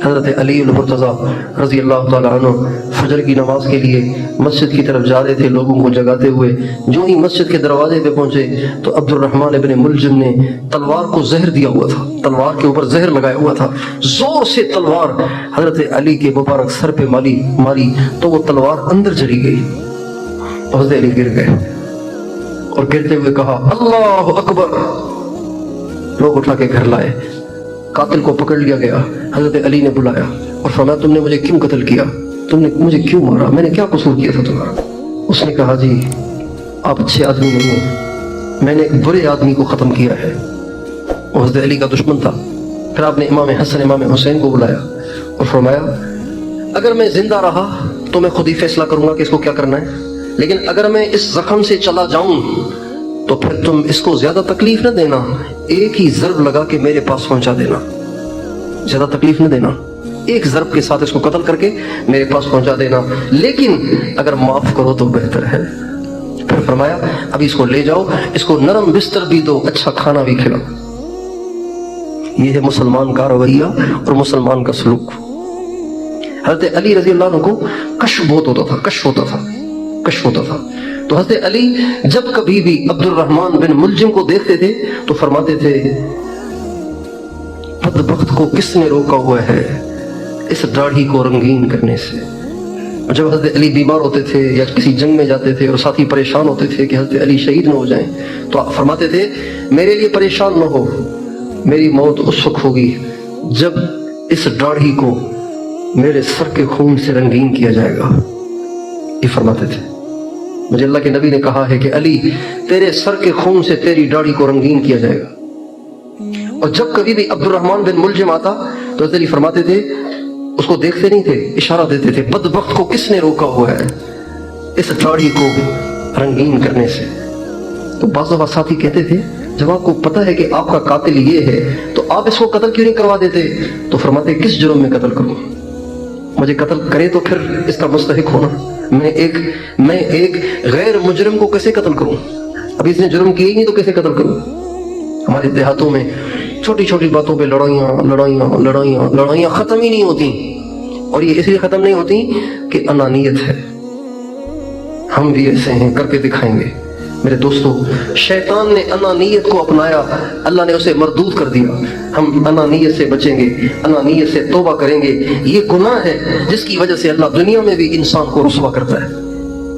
حضرت علی المرتضیٰ رضی اللہ تعالیٰ عنہ فجر کی نماز کے لیے مسجد کی طرف جا رہے تھے ہوں کو جگاتے ہوئے. جو ہی مسجد کے دروازے پہ پہنچے تو عبد الرحمن ابن ملجم نے تلوار کو زہر دیا ہوا تھا، تلوار کے اوپر زہر لگایا ہوا تھا. زور سے تلوار حضرت علی کے مبارک سر پہ ماری تو وہ تلوار اندر چلی گئی. حضرت علی گر گئے اور گرتے ہوئے کہا اللہ اکبر. لوگ اٹھا کے گھر لائے. قاتل کو پکڑ لیا گیا. حضرت علی نے بلایا اور فرمایا تم نے مجھے کیوں قتل کیا؟ تم نے مجھے کیوں مارا؟ میں نے کیا قصور کیا تھا تمہارا؟ اس نے کہا جی آپ اچھے آدمی نہیں ہیں، میں نے ایک برے آدمی کو ختم کیا ہے. وہ حضرت علی کا دشمن تھا. پھر آپ نے امام حسن امام حسین کو بلایا اور فرمایا اگر میں زندہ رہا تو میں خود ہی فیصلہ کروں گا کہ اس کو کیا کرنا ہے، لیکن اگر میں اس زخم سے چلا جاؤں تو پھر تم اس کو زیادہ تکلیف نہ دینا، ایک ہی ضرب لگا کے میرے پاس پہنچا دینا، زیادہ تکلیف نہ دینا، ایک ضرب کے ساتھ اس کو قتل کر کے میرے پاس پہنچا دینا، لیکن اگر معاف کرو تو بہتر ہے. پھر فرمایا ابھی اس کو لے جاؤ، اس کو نرم بستر بھی دو، اچھا کھانا بھی کھلاؤ. یہ ہے مسلمان کا رویہ اور مسلمان کا سلوک. حضرت علی رضی اللہ عنہ کو کشف ہوتا تھا. تو حضرت علی جب کبھی بھی عبد الرحمن بن ملجم کو دیکھتے تھے تو فرماتے تھے بدبخت کو کس نے روکا ہوا ہے اس داڑھی کو رنگین کرنے سے. اور جب حضرت علی بیمار ہوتے تھے یا کسی جنگ میں جاتے تھے اور ساتھی پریشان ہوتے تھے کہ حضرت علی شہید نہ ہو جائیں تو آپ فرماتے تھے میرے لیے پریشان نہ ہو، میری موت اس وقت ہوگی جب اس داڑھی کو میرے سر کے خون سے رنگین کیا جائے گا. یہ فرماتے تھے. مجھے اللہ کے نبی نے کہا ہے کہ علی تیرے سر کے خون سے تیری داڑھی کو رنگین کیا جائے گا. اور جب کبھی بھی عبد الرحمن بن ملجم آتا تو حضرت علی فرماتے تھے اس کو دیکھتے نہیں تھے، اشارہ دیتے تھے بدبخت کو کس نے روکا ہوا ہے اس داڑھی کو رنگین کرنے سے. تو بعض دفعہ ساتھی کہتے تھے جب آپ کو پتہ ہے کہ آپ کا قاتل یہ ہے تو آپ اس کو قتل کیوں نہیں کروا دیتے؟ تو فرماتے کس جرم میں قتل کروں؟ مجھے قتل کرے تو پھر اس کا مستحق ہونا. میں ایک غیر مجرم کو کیسے قتل کروں؟ ابھی اس نے جرم کیا ہی نہیں تو کیسے قتل کروں؟ ہمارے دیہاتوں میں چھوٹی چھوٹی باتوں پہ لڑائیاں ختم ہی نہیں ہوتی. اور یہ اس لیے ختم نہیں ہوتی کہ انانیت ہے. ہم بھی ایسے ہیں، کر کے دکھائیں گے. میرے دوستو شیطان نے انانیت کو اپنایا، اللہ نے اسے مردود کر دیا. ہم انانیت سے بچیں گے، انانیت سے توبہ کریں گے. یہ گناہ ہے جس کی وجہ سے اللہ دنیا میں بھی انسان کو رسوا کرتا ہے.